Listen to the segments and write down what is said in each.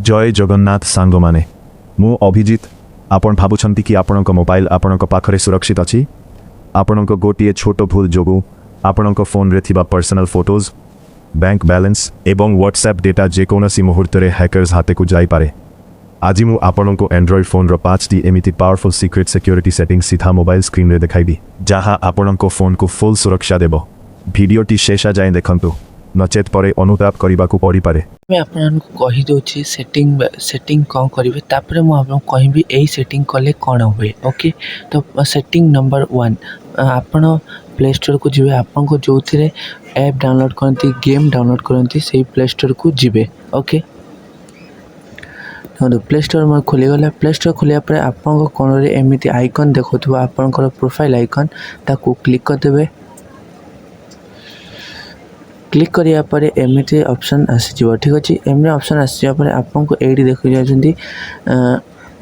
जय जगन्नाथ सांग माने मु अभिजित आपण भावुंट कि आपण मोबाइल आपण पाखरे सुरक्षित अच्छी आपण गोटे छोट भूल जोगु आपण फोन रे थिबा पर्सनल फोटोज बैंक बैलेंस एवं व्हाट्सएप डेटा जेकोसी मुहूर्त में हैकर्स हाथ को जाई पारे। आज मु आपण को एंड्रॉइड फोन रो 5टी एमिति पावरफुल सीक्रेट सिक्योरिटी सेटिंग सीधा मोबाइल स्क्रीन रे देखाइबी जहाँ आपण फोन को फुल सुरक्षा देबो। भिडियोटी शेषा जाए देखंतु नचेत परे अनुताप करने को पड़ी पारे। मैं आपको कही दूसरी सेटिंग कौन करेंगे तापर मुझे कहबी यही सेटिंग कले कौन हुए। ओके तो सेटिंग नंबर 1 आपण प्ले स्टोर को जी आपन को जो थे ऐप डाउनलोड करती गेम डाउनलोड करती से प्ले स्टोर को जी। ओके तो प्ले स्टोर मैं खोलीगला प्ले स्टोर खोलिया पर आपन कोण एमती आइकन देखो आपंकर प्रोफाइल आइकन ताकू क्लिक करदे। क्लिक करिया पर एमती ऑप्शन आसीजिव। ठीक अच्छे एमती ऑप्शन आसीजा पर आपको ये देखी जाती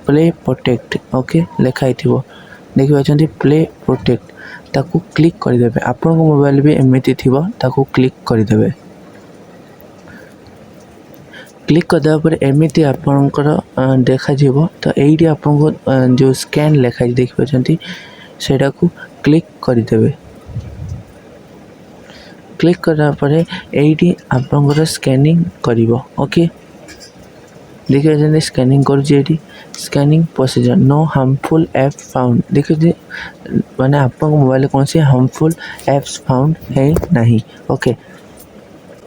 प्ले प्रोटेक्ट। ओके लिखाई देखिए प्ले प्रोटेक्ट ताकू क्लिक करदे। आपन मोबाइल भी एमती थी ताकू क्लिक करदे। क्लिक करदे पर एमती आपणकर देखा तो यही आपको जो स्कैन लिखाई देखिए सेटा को क्लिक करदे। क्लिक करा पर यही आपंकर स्कैनिंग करिवो। ओके देखिए स्कैनिंग कर scanning procedure no harmful app found देखिए माने आप मोबाइल कौन सी हार्मफुल ऐप्स फाउंड है नहीं। ओके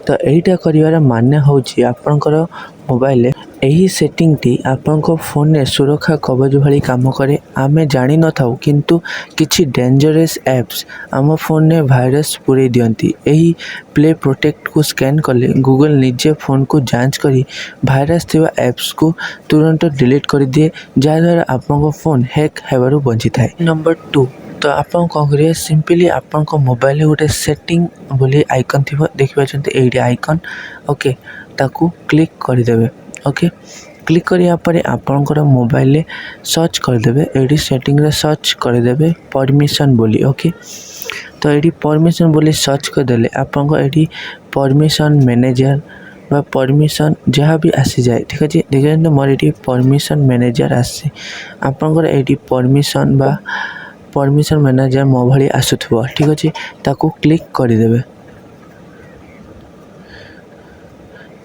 तो यहीटा कर मान्य हूँ आपंकर मोबाइल यही सेटिंग टी आपंक फोन में सुरक्षा कवच भाई काम करे। आमे जानी न थाउ किंतु किछि डेंजरस ऐप्स आम फोन में वायरस पूरे दियंती। यही प्ले प्रोटेक्ट को स्कैन कले गूगल निजे फोन को जांच करी वायरस थिबा ऐप्स को तुरंत डिलीट कर दिए जहाँद्वारा आपंक फोन हैक हेबारु बची थाए। नंबर 2 तो आप कौन करेंगे सिंपली आपण मोबाइल गोटे सेटिंग बोली आइकन थी देखिए ये आइकन। ओके ताकू क्लिक करदे। ओके क्लिक करिया पर आपणकर मोबाइल सर्च करदे ये सेटिंग रे सर्च करदे परमिशन बोली। ओके तो ये परमिशन बोली सर्च करदे आपको ये परमिशन मैनेजर बा परमिशन जहाँ भी आसी जाए। ठीक अच्छे देखिए मोर ये परमिशन मैनेजर आसी आपणकर ये परमिशन बा परमिशन मैनेजर मो भाई आसुथबो। ठीक अच्छे ताकू क्लिक करदे।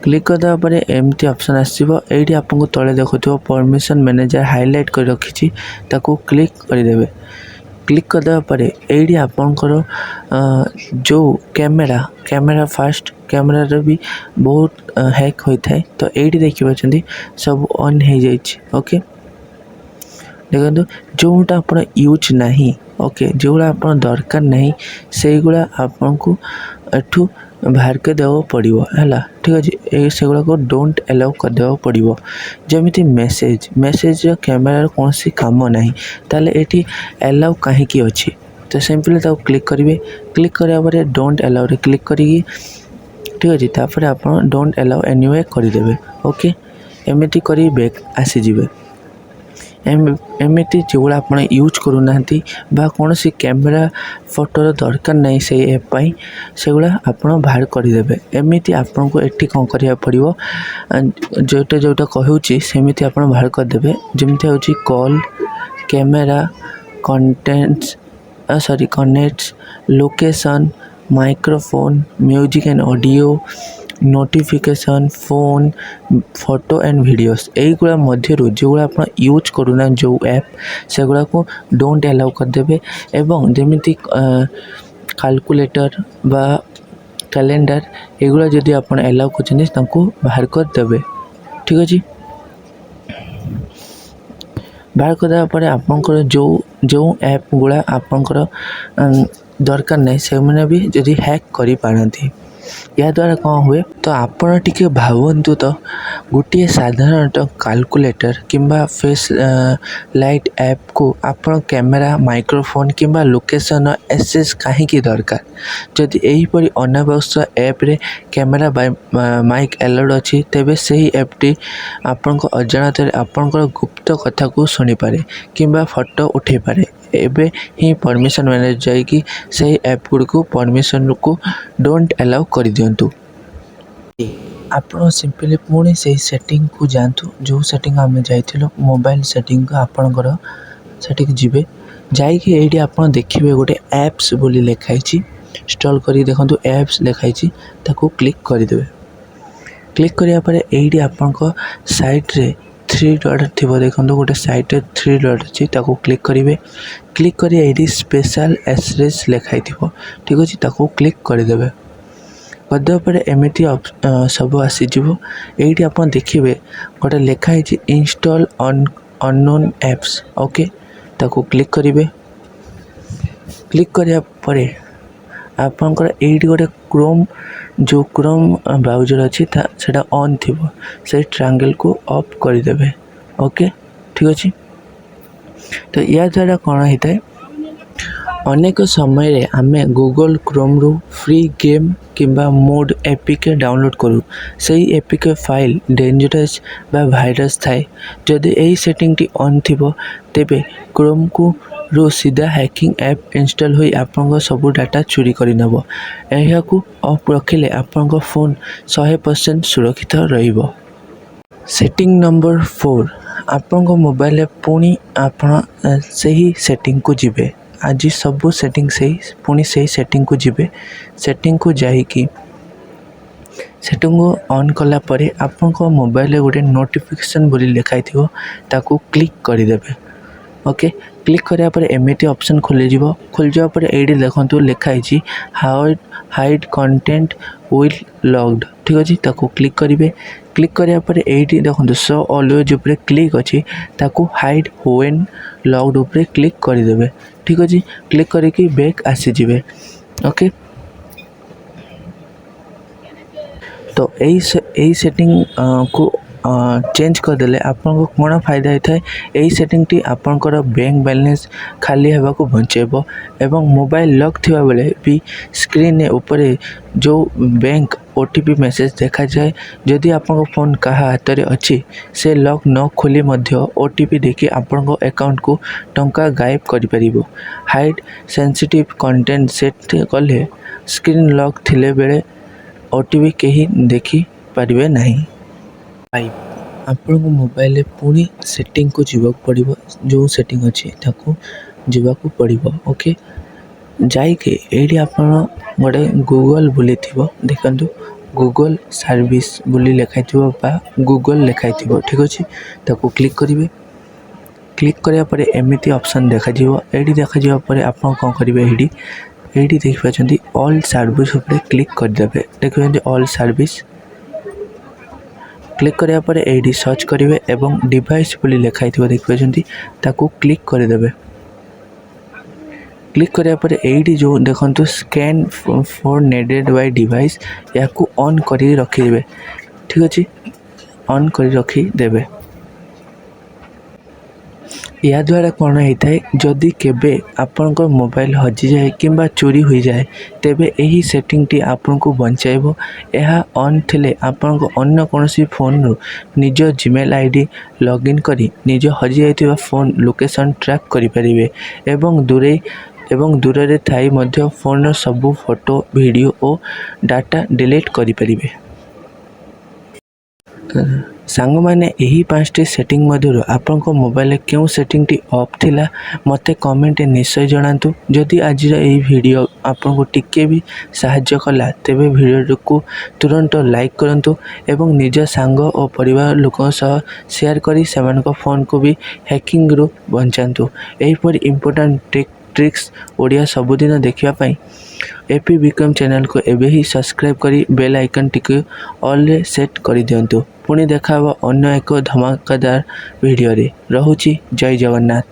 क्लिक करदे पर एमती ऑप्शन आसो ये आपको तले देखो परमिशन मैनेजर हाईलाइट कर रखी ताकू क्लिक करदे। क्लिक करदे पर ये आपंकर जो कैमेरा फास्ट कैमेरा भी बहुत हैक होता है तो ये देखिए सब ऑन हो जाए। ओके देखो जोटा आप यूज नहीं। ओके जोड़ा आप दरकार नहीं से गुड़ा आपको एठू बाहर के देवा पड़ो है। ठीक अच्छे से गुड़ा को डोंट अलाउ कर देवा पड़ो जमी मेसेज कैमेरा कौन सी काम नहीं ताले ये अलाउ कहीं अच्छी तो सिंपली ताको क्लिक करेंगे। क्लिक करा पर डोंट अलाउ रे क्लिक करी। ठीक अच्छे तापर आप डोंट अलाउ एनीवे करदे। ओके एमती कर बैक आसीजे एमती जोड़ा आप यूज करूना कौन सी कैमेरा फोटोर दरकार नहीं से ऐप से गुड़ा आप बाहर करदे। एमती आपको ये कौन करा पड़ो जोटा कहूँ सेमती आप बाहर करदे जमी हूँ call camera contents connects location microphone music and audio notification phone photo and videos यहीगुड़ा मध्य जोगुड़ा आप यूज करूना जो ऐप से गुड़ा को डोंट अलाउ करदे। एवं जमीती कैलकुलेटर बा कैलेंडर एगुड़ा जदि आप अलाउ कर बाहर करदे। ठीक अच्छे बाहर करदे पर आपंकर जो ऐप गुड़ा आपंकर दरकार नहीं से मैंने भी जदि हैक करि पारंती या द्वारा कौन हुए तो आपण टिके भावन्तु तो गोटे साधारण कैलकुलेटर किंबा फेस लाइट ऐप को आपण कैमेरा माइक्रोफोन किंबा लोकेशन एक्सेस कहीं दरकार जदि यहीपरि अनावश्यक ऐप रे कैमेरा माइक अलाउड अच्छी तेबे सही ऐपटी आपण अजाणत आपणकर गुप्त कथा को शुणी पारे किंबा फोटो उठे पारे। एबे ही परमिशन मैनेजर जाइकी सही ऐप गुड़ को परमिशन को डोंट अलाउ कर दियंतु। ଆପଣ ସିମ୍ପଲି ପୁଣି ସେଇ ସେଟିଂକୁ ଯାଆନ୍ତୁ, ଯେଉଁ ସେଟିଂ ଆମେ ଯାଇଥିଲୁ ମୋବାଇଲ ସେଟିଂକୁ ଆପଣଙ୍କର ସେଠିକି ଯିବେ। ଯାଇକି ଏଇଠି ଆପଣ ଦେଖିବେ ଗୋଟେ ଆପ୍ସ ବୋଲି ଲେଖା ହେଇଛି, ଇନଷ୍ଟଲ୍ କରିକି ଦେଖନ୍ତୁ ଆପ୍ସ ଲେଖା ହେଇଛି, ତାକୁ କ୍ଲିକ୍ କରିଦେବେ। କ୍ଲିକ୍ କରିବା ପରେ ଏଇଠି ଆପଣଙ୍କ ସାଇଟ୍ରେ 3 ଡଟ୍ ଥିବ, ଦେଖନ୍ତୁ ଗୋଟେ ସାଇଟ୍ରେ 3 ଡଟ୍ ଅଛି, ତାକୁ କ୍ଲିକ୍ କରିବେ। କ୍ଲିକ୍ କରି ଏଇଠି ସ୍ପେଶାଲ୍ ଏସ୍ଏସ୍ ଲେଖା ହେଇଥିବ, ଠିକ୍ ଅଛି, ତାକୁ କ୍ଲିକ୍ କରିଦେବେ। କରିଦେବା ପରେ ଏମିତି ସବୁ ଆସିଯିବ। ଏଇଠି ଆପଣ ଦେଖିବେ ଗୋଟେ ଲେଖା ହେଇଛି ଇନଷ୍ଟଲ୍ ଅନନୋନ୍ ଆପ୍ସ, ଓକେ, ତାକୁ କ୍ଲିକ୍ କରିବେ। କ୍ଲିକ୍ କରିବା ପରେ ଆପଣଙ୍କର ଏଇଠି ଗୋଟେ ଯେଉଁ କ୍ରୋମ୍ ବ୍ରାଉଜର୍ ଅଛି ସେଇଟା ଅନ୍ ଥିବ, ସେଇ ଟ୍ରାଙ୍ଗେଲ୍କୁ ଅଫ୍ କରିଦେବେ, ଓକେ, ଠିକ୍ ଅଛି। ତ ୟା ଦ୍ୱାରା କ'ଣ ହେଇଥାଏ, ଅନେକ ସମୟରେ ଆମେ ଗୁଗଲ୍ କ୍ରୋମ୍ରୁ ଫ୍ରି ଗେମ୍ କିମ୍ବା ମୋଡ୍ ଏପିକେ ଡାଉନଲୋଡ଼୍ କରୁ। ସେହି ଏପିକେ ଫାଇଲ୍ ଡେଞ୍ଜରସ୍ ବା ଭାଇରସ୍ ଥାଏ। ଯଦି ଏହି ସେଟିଂଟି ଅନ୍ ଥିବ, ତେବେ କ୍ରୋମ୍ରୁ ସିଧା ହ୍ୟାକିଂ ଆପ୍ ଇନଷ୍ଟଲ୍ ହୋଇ ଆପଣଙ୍କ ସବୁ ଡାଟା ଚୋରି କରିନେବ। ଏହାକୁ ଅଫ୍ ରଖିଲେ ଆପଣଙ୍କ ଫୋନ୍ 100% ସୁରକ୍ଷିତ ରହିବ। ସେଟିଂ ନମ୍ବର 4, ଆପଣଙ୍କ ମୋବାଇଲରେ ପୁଣି ଆପଣ ସେହି ସେଟିଂକୁ ଯିବେ। ଆଜି ସବୁ ସେଟିଂ ପୁଣି ସେହି ସେଟିଂକୁ ଯିବେ। ସେଟିଂକୁ ଯାଇକି ସେଟିଂକୁ ଅନ୍ କଲା ପରେ ଆପଣଙ୍କ ମୋବାଇଲରେ ଗୋଟେ ନୋଟିଫିକେସନ୍ ବୋଲି ଲେଖା ହେଇଥିବ, ତାକୁ କ୍ଲିକ୍ କରିଦେବେ, ଓକେ। କ୍ଲିକ୍ କରିବା ପରେ ଏମିତି ଅପସନ୍ ଖୋଲିଯିବ। ଖୋଲିଯିବା ପରେ ଏଇଠି ଦେଖନ୍ତୁ ଲେଖା ହେଇଛି ହାଇଡ୍ କଣ୍ଟେଣ୍ଟ ୱିଲ୍ ଲଗ୍ଡ, ଠିକ୍ ଅଛି, ତାକୁ କ୍ଲିକ୍ କରିବେ। କ୍ଲିକ୍ କରିବା ପରେ ଏଇଠି ଦେଖନ୍ତୁ ଶୋ ଅଲୱେଜ୍ ଉପରେ କ୍ଲିକ୍ ଅଛି, ତାକୁ ହାଇଡ୍ ହ୍ୱେନ୍ ଲଗ୍ଡ ଉପରେ କ୍ଲିକ୍ କରିଦେବେ, ଠିକ୍ ଅଛି। କ୍ଲିକ୍ କରିକି ବ୍ୟାକ୍ ଆସିଯିବେ, ଓକେ। ତ ଏଇ ସେଟିଂକୁ ଚେଞ୍ଜ କରିଦେଲେ ଆପଣଙ୍କୁ କ'ଣ ଫାଇଦା ହେଇଥାଏ, ଏହି ସେଟିଂଟି ଆପଣଙ୍କର ବ୍ୟାଙ୍କ ବାଲାନ୍ସ ଖାଲି ହେବାକୁ ବଞ୍ଚାଇବ ଏବଂ ମୋବାଇଲ ଲକ୍ ଥିବାବେଳେ ବି ସ୍କ୍ରିନ୍ ଉପରେ ଯେଉଁ ବ୍ୟାଙ୍କ OTP ମେସେଜ୍ ଦେଖାଯାଏ। ଯଦି ଆପଣଙ୍କ ଫୋନ୍ କାହା ହାତରେ ଅଛି, ସେ ଲକ୍ ନ ଖୋଲି ମଧ୍ୟ OTP ଦେଖି ଆପଣଙ୍କ ଆକାଉଣ୍ଟକୁ ଟଙ୍କା ଗାୟବ କରିପାରିବ। ହାଇଡ୍ ସେନ୍ସିଟିଭ୍ କଣ୍ଟେଣ୍ଟ ସେଟ୍ କଲେ ସ୍କ୍ରିନ୍ ଲକ୍ ଥିଲେ ବେଳେ OTP କେହି ଦେଖିପାରିବେ ନାହିଁ। 5, ଆପଣଙ୍କ ମୋବାଇଲରେ ପୁଣି ସେଟିଂକୁ ଯିବାକୁ ପଡ଼ିବ, ଯେଉଁ ସେଟିଂ ଅଛି ତାକୁ ଯିବାକୁ ପଡ଼ିବ, ଓକେ। ଯାଇକି ଏଇଠି ଆପଣ ଗୋଟେ ଗୁଗଲ୍ ବୋଲି ଥିବ, ଦେଖନ୍ତୁ ଗୁଗଲ୍ ସର୍ଭିସ୍ ବୋଲି ଲେଖାଇଥିବ ବା ଗୁଗଲ୍ ଲେଖାଇଥିବ, ଠିକ୍ ଅଛି, ତାକୁ କ୍ଲିକ୍ କରିବେ। କ୍ଲିକ୍ କରିବା ପରେ ଏମିତି ଅପସନ୍ ଦେଖାଯିବ। ଏଇଠି ଦେଖାଯିବା ପରେ ଆପଣ କ'ଣ କରିବେ, ଏଇଠି ଦେଖିପାରୁଛନ୍ତି ଅଲ୍ ସର୍ଭିସ୍ ଉପରେ କ୍ଲିକ୍ କରିଦେବେ, ଦେଖୁଛନ୍ତି ଅଲ୍ ସର୍ଭିସ୍। କ୍ଲିକ୍ କରିବା ପରେ ଏଇଠି ସର୍ଚ୍ଚ କରିବେ ଏବଂ ଡିଭାଇସ୍ ବୋଲି ଲେଖା ହେଇଥିବ, ଦେଖିପାରୁଛନ୍ତି, ତାକୁ କ୍ଲିକ୍ କରିଦେବେ। କ୍ଲିକ୍ କରିବା ପରେ ଏଇଠି ଯେଉଁ ଦେଖନ୍ତୁ ସ୍କାନ୍ ଫର୍ ନେଡେଡ୍ ବାଇ ଡିଭାଇସ୍, ଏହାକୁ ଅନ୍ କରି ରଖିଦେବେ, ଠିକ୍ ଅଛି, ଅନ୍ କରି ରଖିଦେବେ। ଏହାଦ୍ୱାରା କ'ଣ ହେଇଥାଏ, ଯଦି କେବେ ଆପଣଙ୍କ ମୋବାଇଲ ହଜିଯାଏ କିମ୍ବା ଚୋରି ହୋଇଯାଏ, ତେବେ ଏହି ସେଟିଂଟି ଆପଣଙ୍କୁ ବଞ୍ଚାଇବ। ଏହା ଅନ୍ ଥିଲେ ଆପଣଙ୍କ ଅନ୍ୟ କୌଣସି ଫୋନ୍ରୁ ନିଜ ଜିମେଲ୍ ID ଲଗ୍ଇନ୍ କରି ନିଜ ହଜିଯାଇଥିବା ଫୋନ୍ ଲୋକେସନ୍ ଟ୍ରାକ୍ କରିପାରିବେ ଏବଂ ଦୂରରେ ଥାଇ ମଧ୍ୟ ଫୋନ୍ର ସବୁ ଫଟୋ, ଭିଡ଼ିଓ ଓ ଡାଟା ଡିଲିଟ୍ କରିପାରିବେ। ସାଙ୍ଗମାନେ, ଏହି 5ଟି ସେଟିଂ ମଧ୍ୟରୁ ଆପଣଙ୍କ ମୋବାଇଲରେ କେଉଁ ସେଟିଂଟି ଅଫ୍ ଥିଲା ମୋତେ କମେଣ୍ଟରେ ନିଶ୍ଚୟ ଜଣାନ୍ତୁ। ଯଦି ଆଜିର ଏହି ଭିଡ଼ିଓ ଆପଣଙ୍କୁ ଟିକେ ବି ସାହାଯ୍ୟ କଲା, ତେବେ ଭିଡ଼ିଓଟିକୁ ତୁରନ୍ତ ଲାଇକ୍ କରନ୍ତୁ ଏବଂ ନିଜ ସାଙ୍ଗ ଓ ପରିବାର ଲୋକଙ୍କ ସହ ସେୟାର କରି ସେମାନଙ୍କ ଫୋନ୍କୁ ବି ହ୍ୟାକିଂରୁ ବଞ୍ଚାନ୍ତୁ। ଏହିପରି ଇମ୍ପୋର୍ଟାଣ୍ଟ ଟ୍ରିକ୍ସ ଓଡ଼ିଆ ସବୁଦିନ ଦେଖିବା ପାଇଁ AP ବିକ୍ରମ ଚ୍ୟାନେଲକୁ ଏବେ ହିଁ ସବସ୍କ୍ରାଇବ୍ କରି ବେଲ୍ ଆଇକନ୍ଟିକୁ ଅଲ୍ରେ ସେଟ୍ କରିଦିଅନ୍ତୁ। ପୁଣି ଦେଖା ହେବ ଅନ୍ୟ ଏକ ଧମାକାଦାର ଭିଡ଼ିଓରେ। ରହୁଛି, ଜୟ ଜଗନ୍ନାଥ।